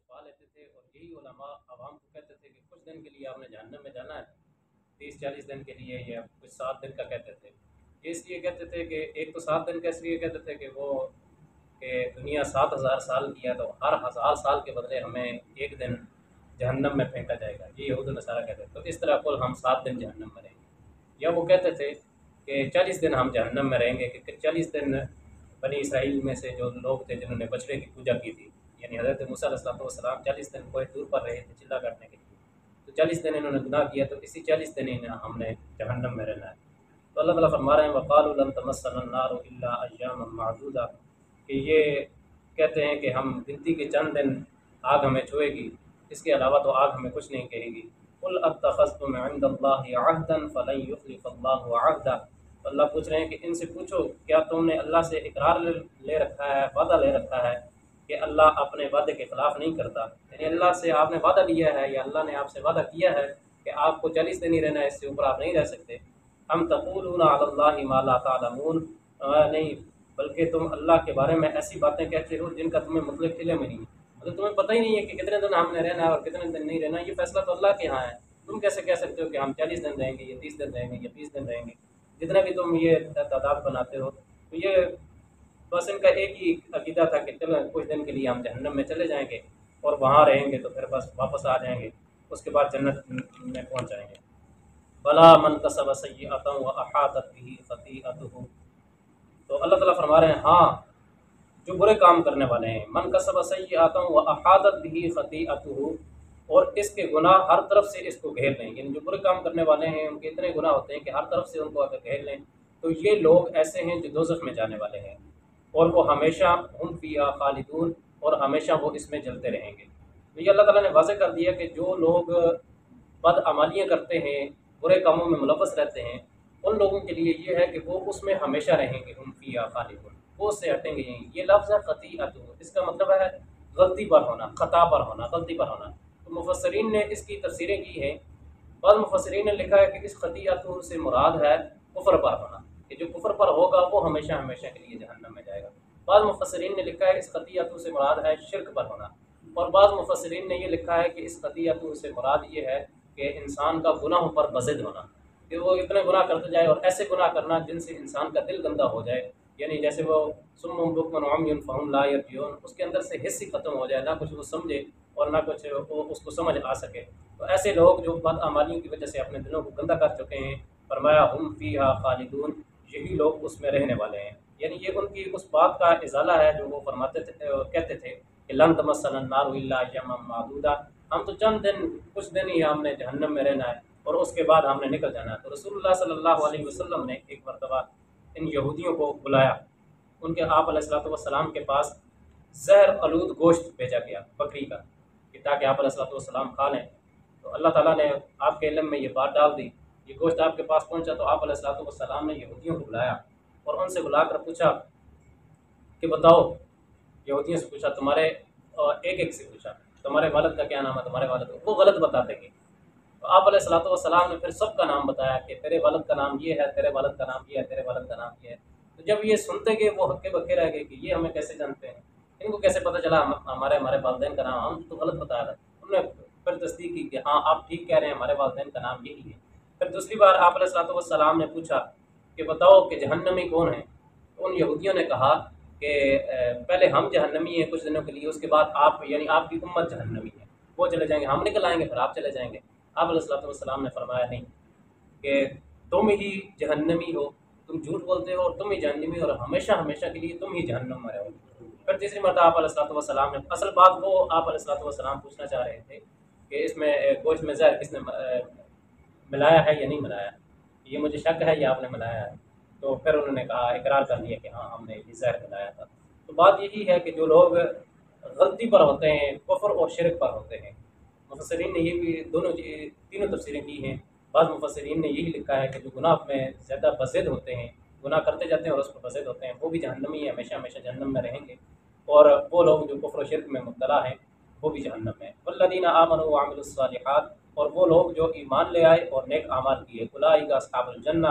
چھپا لیتے تھے، اور یہی علماء عوام کو کہتے تھے کہ کچھ دن کے لیے آپ نے جہنم میں جانا ہے، 30-40 دن کے لیے، یا کچھ 7 دن کا کہتے تھے۔ یہ اس لیے کہتے تھے کہ ایک تو 7 دن کا اس لیے کہتے تھے کہ وہ کہ دنیا 7,000 سال کی ہے، تو ہر 1,000 سال کے بدلے ہمیں ایک دن جہنم میں پھینکا جائے گا، یہ یہود و نصارہ کہتے تھے۔ تو اس طرح کل ہم 7 دن جہنم میں رہیں گے، یا وہ کہتے تھے کہ 40 دن ہم جہنم میں رہیں گے، کہ 40 دن بنی اسرائیل میں سے جو لوگ تھے جنہوں نے بچڑے کی پوجا کی تھی، یعنی حضرت موسیٰ علیہ السلام 40 دن کوئی دور پر رہے تھے چلا کرنے کے لیے، تو 40 دن انہوں نے گناہ کیا، تو اسی 40 دن ہم نے جہنم میں رہنا ہے۔ تو اللہ تعالیٰ فرما رہے ہیں وَقَالُوا لَن تَمَسَّنَا النَّارُ إِلَّا أَيَّامًا مَّعْدُودَةً، کہ یہ کہتے ہیں کہ ہم گنتی کے چند دن آگ ہمیں چھوئے گی، اس کے علاوہ تو آگ ہمیں کچھ نہیں کہے گی۔ قُلْ أَتَّخَذْتُمْ عِندَ اللَّهِ عَهْدًا فَلَن يُخْلِفَ اللَّهُ عَهْدَهُ، تو اللہ پوچھ رہے ہیں کہ ان سے پوچھو کیا تم نے اللہ سے اقرار لے رکھا ہے، وعدہ لے رکھا ہے کہ اللہ اپنے وعدے کے خلاف نہیں کرتا، یعنی اللہ سے آپ نے وعدہ لیا ہے، یا اللہ نے آپ سے وعدہ کیا ہے کہ آپ کو 40 دن ہی رہنا ہے، اس سے اوپر آپ نہیں رہ سکتے۔ ہم تقولون علی اللہ ما لا تعلمون، نہیں بلکہ تم اللہ کے بارے میں ایسی باتیں کہتے ہو جن کا تمہیں مطلق علم نہیں ہے، مطلب تمہیں پتہ ہی نہیں ہے کہ کتنے دن ہم نے رہنا ہے اور کتنے دن نہیں رہنا، یہ فیصلہ تو اللہ کے ہاں ہے۔ تم کیسے کہہ سکتے ہو کہ ہم 40 دن رہیں گے، یا 30 دن رہیں گے، یا 20 دن رہیں گے، جتنا بھی تم یہ تعداد بناتے ہو۔ تو یہ بس ان کا ایک ہی عقیدہ تھا کہ چلو کچھ دن کے لیے ہم جہنم میں چلے جائیں گے اور وہاں رہیں گے، تو پھر بس واپس آ جائیں گے، اس کے بعد جنت میں پہنچ جائیں گے۔ بلا من کسب سیئۃ واحاطت به خطیئته، تو اللہ تعالیٰ فرما رہے ہیں ہاں جو برے کام کرنے والے ہیں، من کسب سیئۃ واحاطت به خطیئته، اور اس کے گناہ ہر طرف سے اس کو گھیر لیں، یعنی جو برے کام کرنے والے ہیں ان کے اتنے گناہ ہوتے ہیں کہ ہر طرف سے ان کو اگر گھیر لیں، تو یہ لوگ ایسے ہیں جو دوزخ میں جانے والے ہیں، اور وہ ہمیشہ ہم فیہا خالدون، اور ہمیشہ وہ اس میں جلتے رہیں گے۔ تو یہ اللہ تعالیٰ نے واضح کر دیا کہ جو لوگ بد اعمالیاں کرتے ہیں، برے کاموں میں ملوث رہتے ہیں، ان لوگوں کے لیے یہ ہے کہ وہ اس میں ہمیشہ رہیں گے، ہم فیہا خالدون، وہ اس سے ہٹیں گے نہیں۔ یہ لفظ ہے خطیئۃ، اس کا مطلب ہے غلطی پر ہونا، خطا پر ہونا، غلطی پر ہونا۔ تو مفسرین نے اس کی تفسیریں کی ہیں، بعض مفسرین نے لکھا ہے کہ اس خطیئۃ سے مراد ہے کفر پر ہونا، کہ جو کفر پر ہوگا وہ ہمیشہ ہمیشہ کے لیے جہنم میں جائے گا۔ بعض مفسرین نے لکھا ہے اس خطیئۃ سے مراد ہے شرک پر ہونا، اور بعض مفسرین نے یہ لکھا ہے کہ اس خطیئۃ سے مراد یہ ہے کہ انسان کا گناہوں پر بزد ہونا، کہ وہ اتنے گناہ کرتے جائے، اور ایسے گناہ کرنا جن سے انسان کا دل گندہ ہو جائے، یعنی جیسے وہ صم بکم عمی فہم لا یرجعون، اس کے اندر سے حس ہی ختم ہو جائے، نہ کچھ وہ سمجھے اور نہ کچھ وہ اس کو سمجھ آ سکے۔ تو ایسے لوگ جو بد اعمالیوں کی وجہ سے اپنے دلوں کو گندہ کر چکے ہیں، فرمایا ہم فیہا خالدون، یہی لوگ اس میں رہنے والے ہیں، یعنی یہ ان کی اس بات کا ازالہ ہے جو وہ فرماتے تھے، کہتے تھے کہ لن تمسنا النار الا ایاما معدودہ، ہم تو چند دن، کچھ دن ہی ہم نے جہنم میں رہنا ہے اور اس کے بعد ہم نے نکل جانا ہے۔ تو رسول اللہ صلی اللہ علیہ وسلم نے ایک مرتبہ ان یہودیوں کو بلایا، ان کے آپ علیہ والسلام کے پاس زہر آلود گوشت بھیجا گیا بکری کا، کہ تاکہ آپ علیہ والسلام کھا لیں۔ تو اللہ تعالیٰ نے آپ کے علم میں یہ بات ڈال دی، یہ گوشت آپ کے پاس پہنچا، تو آپ علیہ والسلام نے یہودیوں کو بلایا اور ان سے بلا کر پوچھا کہ بتاؤ، یہودیوں سے پوچھا تمہارے، ایک ایک سے پوچھا تمہارے والد کا کیا نام ہے، تمہارے والد کا، وہ غلط بتاتے گئے۔ تو آپ علیہ والسلام نے پھر سب کا نام بتایا کہ تیرے والد کا نام یہ ہے، تیرے والد کا نام یہ ہے، تیرے والد کا نام یہ ہے۔ تو جب یہ سنتے گئے وہ ہکے بکے رہ گئے کہ یہ ہمیں کیسے جانتے ہیں، ان کو کیسے پتہ چلا ہمارے والدین کا نام، ہم تو غلط بتایا تھا۔ انہوں نے پھر تصدیق کی کہ ہاں آپ ٹھیک کہہ رہے ہیں، ہمارے والدین کا نام یہی ہے۔ پھر دوسری بار آپ علیہ والسلام نے پوچھا کہ بتاؤ کہ جہنمی کون ہیں، تو ان یہودیوں نے کہا کہ پہلے ہم جہنمی ہیں کچھ دنوں کے لیے، اس کے بعد آپ، یعنی آپ کی امت جہنمی ہے، وہ چلے جائیں گے، ہم نکل آئیں گے پھر آپ چلے جائیں گے۔ آپ علیہ والسلام نے فرمایا نہیں، کہ تم ہی جہنمی ہو، تم جھوٹ بولتے ہو اور تم ہی جہنمی ہو، اور ہمیشہ ہمیشہ کے لیے تم ہی جہنم میں رہو گے۔ پھر تیسری مرتبہ آپ علیہ والسلام نے، اصل بات وہ آپ علیہ والسلام پوچھنا چاہ رہے تھے کہ اس میں گوشت میں زہر کس نے ملایا ہے یا نہیں ملایا، یہ مجھے شک ہے یا آپ نے ملایا ہے۔ تو پھر انہوں نے کہا، اقرار کر دیا کہ ہاں ہم نے یہ زہر ملایا تھا۔ تو بات یہی ہے کہ جو لوگ غلطی پر ہوتے ہیں، کفر اور شرک پر ہوتے ہیں، مفسرین نے یہ بھی تینوں تفسیریں کی ہیں۔ بعض مفسرین نے یہی لکھا ہے کہ جو گناہ میں زیادہ بزد ہوتے ہیں، گناہ کرتے جاتے ہیں اور اس پر بزد ہوتے ہیں، وہ بھی جہنمی ہیں، ہمیشہ ہمیشہ جہنم میں رہیں گے، اور وہ لوگ جو کفر و شرک میں مبتلا ہیں وہ بھی جہنم میں۔ والذین آمنوا وعملوا الصالحات، اور وہ لوگ جو ایمان لے آئے اور نیک اعمال کیے، اولئک اصحاب الجنہ،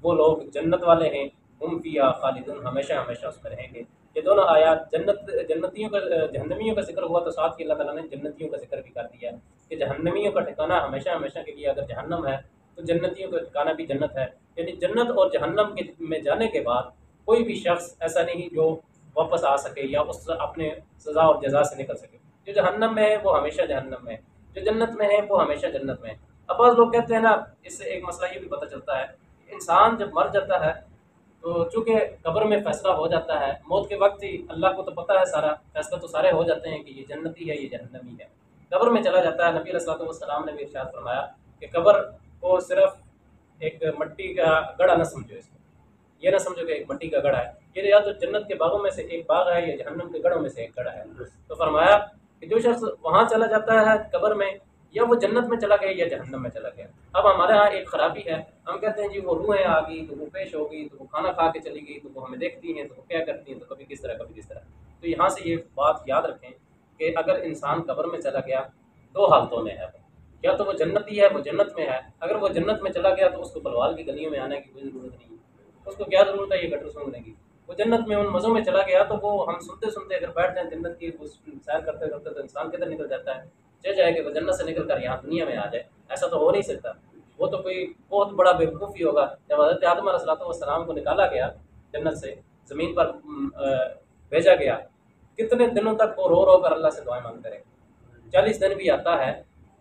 وہ لوگ جنت والے ہیں، ہم فیہا خالدون، ہمیشہ ہمیشہ اس میں رہیں گے۔ یہ دونوں آیات جنتیوں کا جہنمیوں کا ذکر ہوا تو ساتھ ہی اللہ تعالیٰ نے جنتیوں کا ذکر بھی کر دیا کہ جہنمیوں کا ٹھکانہ ہمیشہ ہمیشہ کے لیے اگر جہنم ہے تو جنتیوں کا ٹھکانہ بھی جنت ہے، یعنی جنت اور جہنم میں جانے کے بعد کوئی بھی شخص ایسا نہیں جو واپس آ سکے یا اس اپنے سزا اور جزا سے نکل سکے۔ جو جہنم میں ہے وہ ہمیشہ جہنم میں ہے، جو جنت میں ہے وہ ہمیشہ جنت میں ہے۔ اب بعض لوگ کہتے ہیں نا، اس سے ایک مسئلہ یہ بھی پتہ چلتا ہے، انسان جب مر جاتا ہے تو چونکہ قبر میں فیصلہ ہو جاتا ہے، موت کے وقت ہی اللہ کو تو پتہ ہے، سارا فیصلہ تو سارے ہو جاتے ہیں کہ یہ جنتی ہے یہ جہنمی ہے۔ قبر میں چلا جاتا ہے، نبی علیہ الصلوۃ والسلام نے بھی ارشاد فرمایا کہ قبر کو صرف ایک مٹی کا گڑھا نہ سمجھو، اس کو یہ نہ سمجھو کہ ایک مٹی کا گڑھا ہے، یہ یا تو جنت کے باغوں میں سے ایک باغ ہے یا جہنم کے گڑھوں میں سے ایک گڑھا ہے۔ تو فرمایا کہ جو شخص وہاں چلا جاتا ہے قبر میں، یا وہ جنت میں چلا گیا یا جہنم میں چلا گیا۔ اب ہمارے ہاں ایک خرابی ہے، ہم کہتے ہیں جی وہ روحیں آ گئی تو وہ پیش ہو گئی تو وہ کھانا کھا کے چلی گئی تو وہ ہمیں دیکھتی ہیں تو وہ کیا کرتی ہیں، تو کبھی کس طرح کبھی کس طرح۔ تو یہاں سے یہ بات یاد رکھیں کہ اگر انسان قبر میں چلا گیا دو حالتوں میں ہے، یا تو وہ جنتی ہے، وہ جنت میں ہے، اگر وہ جنت میں چلا گیا تو اس کو بلوال کی گلیوں میں آنے کی کوئی ضرورت نہیں ہے، اس کو کیا ضرورت ہے یہ گٹر سونگنے کی۔ وہ جنت میں ان مزوں میں چلا گیا تو وہ ہم سنتے سنتے اگر بیٹھ جائیں جنت کی سیر کرتے کرتے تو انسان کدھر نکل جاتا ہے، چاہے کہ وہ جنت سے نکل کر یہاں دنیا میں آ جائے، ایسا تو ہو نہیں سکتا۔ وہ تو کوئی بہت بڑا بیوقوف ہی ہوگا۔ جب حضرت آدم علیہ الصلوۃ والسلام کو نکالا گیا جنت سے، زمین پر بھیجا گیا، کتنے دنوں تک وہ رو رو کر اللہ سے دعائیں مانگتے رہے۔ 40 دن بھی آتا ہے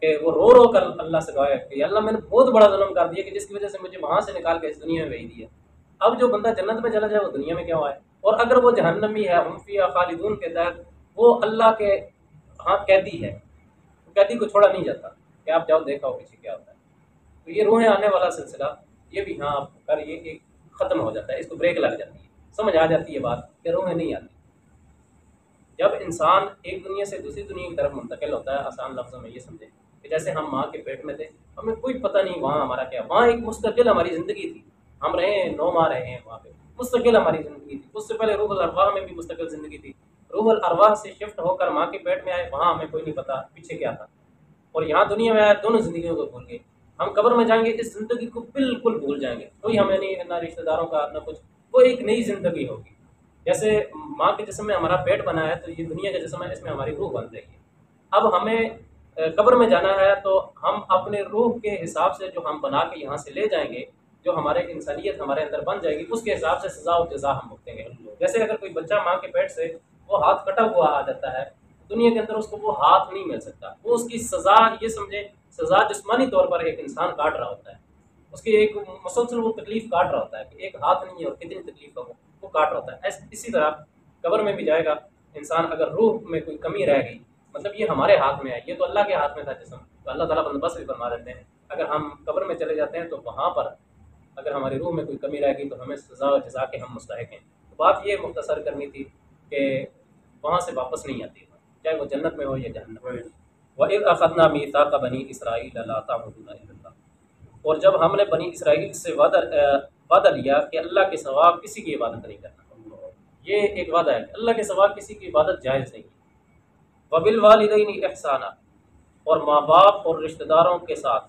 کہ وہ رو رو کر اللہ سے دعائیں کہ اللہ میں نے بہت بڑا ظلم کر دیا کہ جس کی وجہ سے مجھے وہاں سے نکال کے اس دنیا میں بھیج دیا۔ اب جو بندہ جنت میں چلا جائے وہ دنیا میں کیوں آئے؟ اور اگر وہ جہنمی ہے، ہم فیہا خالدون کے تحت، وہ اللہ کے ہاں قیدی ہے، قیدی کو چھوڑا نہیں جاتا کہ آپ جاؤ دیکھو پیچھے کیا ہوتا ہے۔ تو یہ روحیں آنے والا سلسلہ یہ بھی ہاں کر یہ ایک ختم ہو جاتا ہے، اس کو بریک لگ جاتی ہے، سمجھ آ جاتی ہے بات کہ روحیں نہیں آتی۔ جب انسان ایک دنیا سے دوسری دنیا کی طرف منتقل ہوتا ہے، آسان لفظوں میں یہ سمجھیں کہ جیسے ہم ماں کے پیٹ میں تھے، ہمیں کوئی پتہ نہیں وہاں ہمارا کیا، وہاں ایک مستقل ہماری زندگی تھی، ہم رہے ہیں 9 ماہ رہے ہیں وہاں پہ، مستقل ہماری زندگی تھی۔ اس سے پہلے روح الارواح میں بھی مستقل زندگی تھی، روح الارواح سے شفٹ ہو کر ماں کے پیٹ میں آئے، وہاں ہمیں کوئی نہیں پتا پیچھے کیا تھا، اور یہاں دنیا میں آئے دونوں زندگیوں کو بھول گئے۔ ہم قبر میں جائیں گے اس زندگی کو بالکل بھول جائیں گے، کوئی ہمیں نہیں، نہ رشتہ داروں کا نہ کچھ، وہ ایک نئی زندگی ہوگی۔ جیسے ماں کے جسم میں ہمارا پیٹ بنا ہے تو یہ دنیا کا جسم ہے، اس میں ہماری روح بن جائے گی۔ اب ہمیں قبر میں جانا ہے تو ہم اپنے روح کے حساب سے جو ہم بنا کے یہاں سے لے جائیں گے، جو ہمارے انسانیت ہمارے اندر بن جائے گی، اس کے حساب سے سزا و جزا ہم بھگتیں گے۔ جیسے اگر کوئی بچہ ماں کے پیٹ سے وہ ہاتھ کٹا ہوا آ جاتا ہے، دنیا کے اندر اس کو وہ ہاتھ نہیں مل سکتا، وہ اس کی سزا یہ سمجھے سزا جسمانی طور پر ایک انسان کاٹ رہا ہوتا ہے، اس کی ایک مسلسل وہ تکلیف کاٹ رہا ہوتا ہے کہ ایک ہاتھ نہیں ہے اور کتنی تکلیف ہے وہ کاٹ رہا ہوتا ہے۔ اسی طرح قبر میں بھی جائے گا انسان، اگر روح میں کوئی کمی رہ گئی، مطلب یہ ہمارے ہاتھ میں ہے، یہ تو اللہ کے ہاتھ میں تھا جسم، تو اللہ تعالیٰ بندوبست بھی فرما دیتے ہیں۔ اگر ہم قبر میں چلے جاتے ہیں تو وہاں پر اگر ہماری روح میں کوئی کمی رہ گئی تو ہمیں سزا و جزا کے ہم مستحق ہیں۔ تو بات یہ مختصر کرنی تھی کہ وہاں سے واپس نہیں آتی، چاہے وہ جنت میں ہو یا جہنم میں۔ وَإِذْ أَخَذْنَا مِيثَاقَ بَنِي إِسْرَائِيلَ لَا تَعْبُدُونَ إِلَّا اللَّهَ، اور جب ہم نے بنی اسرائیل سے وعدہ لیا کہ اللہ کے سوا کسی کی عبادت نہیں کرنا، یہ ایک وعدہ ہے کہ اللہ کے سوا کسی کی عبادت جائز نہیں۔ وَبِالْوَالِدَيْنِ إِحْسَانًا، اور ماں باپ اور رشتہ داروں کے ساتھ،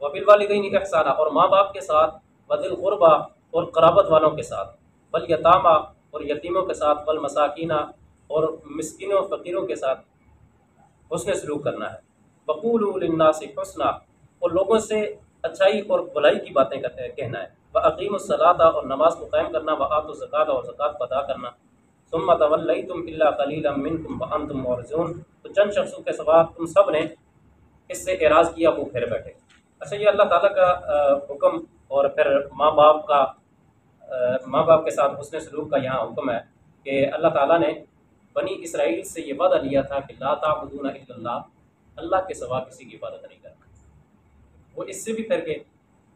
وَبِالْوَالِدَيْنِ إِحْسَانًا، اور ماں باپ کے ساتھ، وَذِي الْقُرْبَى، اور قرابت والوں کے ساتھ، وَالْيَتَامَى، اور یتیموں کے ساتھ، وَالْمَسَاكِينَ، اور مسکینوں فقیروں کے ساتھ حسن سلوک کرنا ہے۔ وَقُولُوا لِلنَّاسِ حُسْنًا، اور لوگوں سے اچھائی اور بھلائی کی باتیں کہنا ہے۔ وَأَقِيمُوا الصَّلَاةَ، اور نماز کو قائم کرنا، وَآتُوا الزَّكَاةَ، اور زکوٰۃ ادا کرنا۔ ثُمَّ تَوَلَّيْتُمْ إِلَّا قَلِيلًا مِّنكُمْ وَأَنتُم مُعْرِضُونَ، تو چند شخصوں کے سوا تم سب نے اس سے اعراض کیا، وہ پھر بیٹھے۔ اچھا، یہ اللہ تعالیٰ کا حکم اور پھر ماں باپ کے ساتھ حسن سلوک کا یہاں حکم ہے کہ اللہ تعالیٰ نے بنی اسرائیل سے یہ وعدہ لیا تھا کہ لا تعبدون الا اللہ، اللہ کے سوا کسی کی عبادت نہیں کرنا، وہ اس سے بھی پھر گئے۔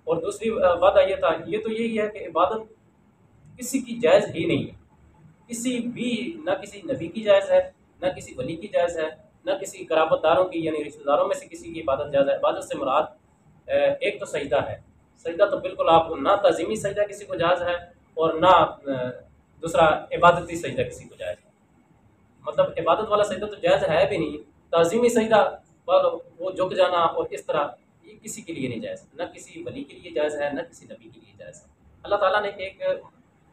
اور دوسری وعدہ یہ تھا، یہ تو یہی ہے کہ عبادت کسی کی جائز ہی نہیں ہے، کسی بھی، نہ کسی نبی کی جائز ہے، نہ کسی ولی کی جائز ہے، نہ کسی قرابت داروں کی یعنی رشتہ داروں میں سے کسی کی عبادت جائز ہے۔ عبادت سے مراد ایک تو سجدہ ہے، سجدہ تو بالکل آپ نہ تعظیمی سجدہ کسی کو جائز ہے اور نہ دوسرا عبادتی سجدہ کسی کو جائز ہے، مطلب عبادت والا سجدہ تو جائز ہے بھی نہیں، تعظیمی سجدہ وہ جھک جانا اور اس طرح یہ کسی کے لیے نہیں جائز، نہ کسی ولی کے لیے جائز ہے، نہ کسی نبی کے لیے جائز ہے۔ اللہ تعالیٰ نے ایک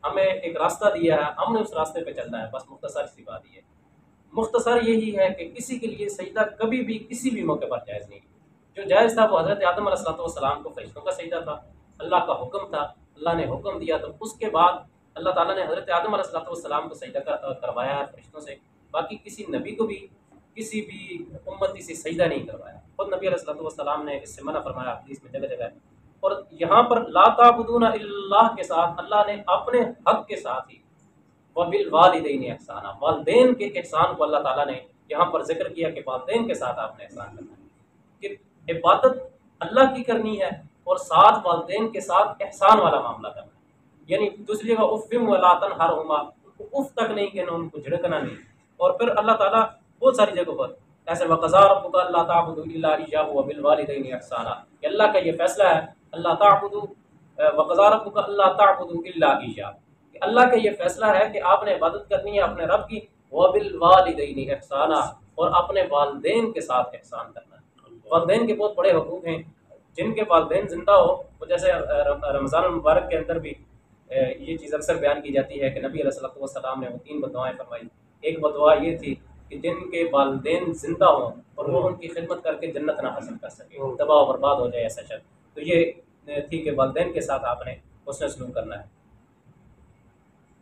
ہمیں ایک راستہ دیا ہے، ہم نے اس راستے پہ چلنا ہے، بس مختصر سی بات یہ ہے۔ مختصر یہی ہے کہ کسی کے لیے سجدہ کبھی بھی کسی بھی موقع پر جائز نہیں۔ جو جائز تھا وہ حضرت آدم علیہ السلام کو فرشتوں کا سجدہ تھا، اللہ کا حکم تھا، اللہ نے حکم دیا تو اس کے بعد اللہ تعالیٰ نے حضرت آدم علیہ السلام کو سجدہ کروایا ہے فرشتوں سے، باقی کسی نبی کو بھی کسی بھی امتی سے سجدہ نہیں کروایا۔ خود نبی علیہ السلام نے اس سے منع فرمایا حدیث میں جگہ جگہ۔ اور یہاں پر لا تعبدون الا اللہ کے ساتھ اللہ نے اپنے حق کے ساتھ ہی وبالوالدین احسانا، والدین کے احسان کو اللہ تعالیٰ نے یہاں پر ذکر کیا کہ والدین کے ساتھ آپ نے احسان کرنا ہے، کہ عبادت اللہ کی کرنی ہے اور ساتھ والدین کے ساتھ احسان والا معاملہ کرنا ہے۔ یعنی دوسری جگہ اف ولا تنہرہما، اف تک نہیں کہنا، ان کو جھڑکنا نہیں۔ اور پھر اللہ تعالیٰ بہت ساری جگہوں پر ایسے وقضى ربك الا تعبدوا الا اياه وبالوالدين احسانا، کہ اللہ کا یہ فیصلہ ہے اللہ تعبدوا وقضى ربك الا تعبدوا الا اياه، کہ اللہ کا یہ فیصلہ ہے کہ آپ نے عبادت کرنی ہے اپنے رب کی، وبالوالدین احسانا، اور اپنے والدین کے ساتھ احسان کرنا ہے۔ والدین کے بہت بڑے حقوق ہیں، جن کے والدین زندہ ہو، وہ جیسے رمضان المبارک کے اندر بھی یہ چیز اکثر بیان کی جاتی ہے کہ نبی علیہ السلام نے وہ 3 بددعائیں فرمائی۔ ایک بددعا یہ تھی کہ جن کے والدین زندہ ہوں اور وہ ان کی خدمت کر کے جنت نہ حاصل کر سکے، تباہ و برباد ہو جائے ایسا شخص، تو یہ تھی کہ والدین کے ساتھ آپ نے حسن سلوک کرنا ہے۔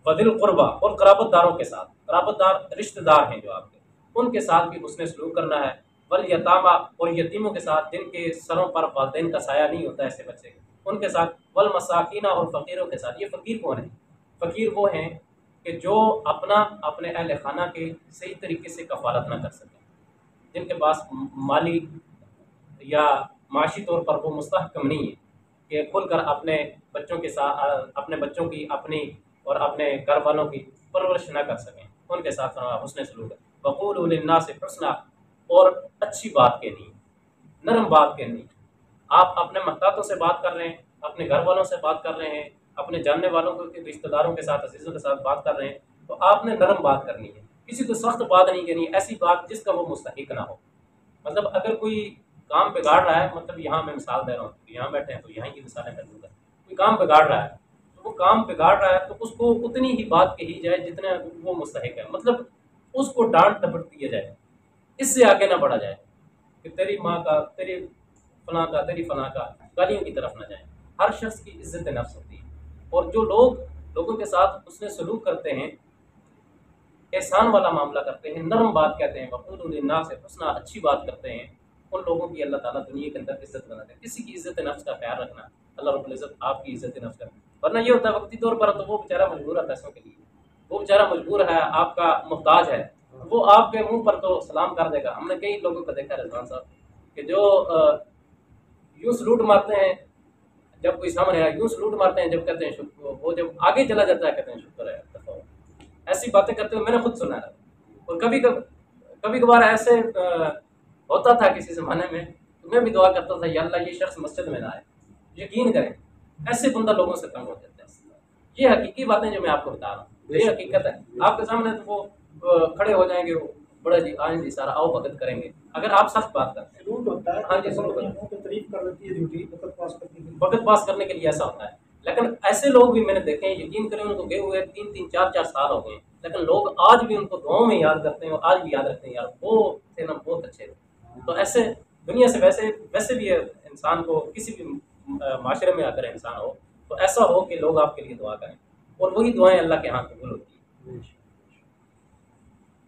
وذل القربا، اور قرابت داروں کے ساتھ، قرابت دار رشتہ دار ہیں جو آپ کے، ان کے ساتھ بھی حسن سلوک کرنا ہے۔ والیتاما، اور یتیموں کے ساتھ جن کے سروں پر والدین کا سایہ نہیں ہوتا ایسے بچے، ان کے ساتھ۔ والمساکین، اور فقیروں کے ساتھ۔ یہ فقیر کون ہیں؟ فقیر وہ ہیں کہ جو اپنے اہل خانہ کے صحیح طریقے سے کفالت نہ کر سکیں، جن کے پاس مالی یا معاشی طور پر وہ مستحکم نہیں ہے کہ کھل کر اپنے بچوں کے ساتھ، اپنے بچوں کی اپنی اور اپنے گھر والوں کی پرورش نہ کر سکیں، ان کے ساتھ حسن سلوک ہے۔ وقولوا للناس حسنا، اور اچھی بات کہنی، نرم بات کہنی۔ آپ اپنے محتاطوں سے بات کر رہے ہیں، اپنے گھر والوں سے بات کر رہے ہیں، اپنے جاننے والوں کے رشتہ داروں کے ساتھ، عزیزوں کے ساتھ بات کر رہے ہیں، تو آپ نے نرم بات کرنی ہے، کسی کو سخت بات نہیں کرنی، ایسی بات جس کا وہ مستحق نہ ہو۔ مطلب اگر کوئی کام بگاڑ رہا ہے، مطلب یہاں میں مثال دے رہا ہوں، یہاں بیٹھے ہیں تو یہاں کی مثالیں کر دوں گا، کوئی کام بگاڑ رہا ہے تو وہ کام بگاڑ رہا ہے تو اس کو اتنی ہی بات کہی جائے جتنا وہ مستحق ہے، مطلب اس کو ڈانٹ ڈپٹ دیا جائے، اس سے آگے نہ بڑھا جائے کہ تیری ماں کا، تیری فلاں کا، تیری فلاں کا، گالیوں کی طرف نہ جائیں۔ ہر شخص کی عزت نفس ہوتی ہے، اور جو لوگوں کے ساتھ اس نے سلوک کرتے ہیں، احسان والا معاملہ کرتے ہیں، نرم بات کہتے ہیں، وقولوا للناس حسنا، اچھی بات کرتے ہیں، ان لوگوں کی اللہ تعالیٰ دنیا کے اندر عزت بناتے ہیں۔ کسی کی عزت نفس کا خیال رکھنا، اللہ رب العزت آپ کی عزت نفس کرنا، ورنہ یہ ہوتا ہے وقتی طور پر تو وہ بیچارہ مجبور ہے پیسوں کے لیے، وہ بیچارہ مجبور ہے، آپ کا محتاج ہے، وہ آپ کے منہ پر تو سلام کر دے گا۔ ہم نے کئی لوگوں کو دیکھا رضوان صاحب کہ جو یوں سلوٹ مارتے ہیں جب کوئی سامنے آیا، یوں سلوٹ مارتے ہیں جب کہتے ہیں شکر، وہ جب آگے چلا جاتا ہے کہتے ہیں شکر ہے۔ ایسی باتیں کرتے ہوئے میں نے خود سنا ہے، اور کبھی کبھار ایسے ہوتا تھا کسی زمانے میں، تو میں بھی دعا کرتا تھا یا اللہ یہ شخص مسجد میں نہ آئے۔ یقین کریں ایسے بندہ لوگوں سے تنگ ہو جاتا ہے۔ یہ حقیقی باتیں جو میں آپ کو بتا رہا ہوں، یہ حقیقت ہے، آپ کے سامنے تو وہ کھڑے ہو جائیں گے، وہ بڑا جی آئیں جی سارا آؤ بھگت کریں گے اگر آپ سخت بات کرتے ہیں۔ ہاں جی، وقت پاس کرنے کے لیے ایسا ہوتا ہے، لیکن ایسے لوگ بھی میں نے دیکھے ہیں، یقین کریں ان کو گئے ہوئے 3 4 سال ہو گئے، لیکن لوگ آج بھی ان کو دعاؤں میں یاد کرتے ہیں، اور آج بھی یاد رکھتے ہیں، یار وہ تھے نا بہت اچھے تھے۔ تو ایسے دنیا سے ویسے بھی انسان کو کسی بھی معاشرے میں اگر انسان ہو تو ایسا ہو کہ لوگ آپ کے لیے دعا کریں، اور وہی دعائیں اللہ کے ہاں قبول ہوتی ہیں۔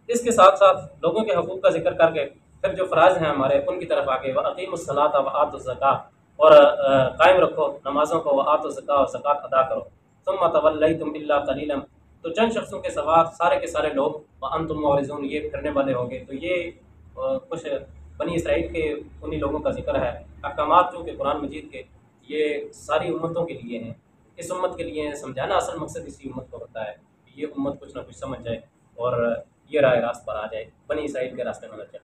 اس کے ساتھ ساتھ لوگوں کے حقوق کا ذکر کر کے پھر جو فرائض ہیں ہمارے ان کی طرف آگے، وَأَقِیمُوا الصَّلَاةَ وَآتُوا الزَّکَاةَ، اور قائم رکھو نمازوں کو، وَآتُوا الزَّکَاةَ، اور زکوٰۃ ادا کرو، ثُمَّ تَوَلَّیْتُمْ إِلَّا قَلِیلًا، تو چند شخصوں کے سوا سارے کے سارے لوگ وَأَنْتُمْ مُعْرِضُونَ، یہ پھرنے والے ہوں گے۔ تو یہ کچھ بنی اسرائیل کے انہی لوگوں کا ذکر ہے۔ احکامات جو کہ قرآن مجید کے یہ ساری امتوں کے لیے ہیں، اس امت کے لیے سمجھانا اصل مقصد اسی امت کو ہوتا ہے کہ یہ امت کچھ نہ کچھ سمجھ جائے اور یہ راہ راست پر آ جائے، بنی اسرائیل کے راستے میں نہ چلے۔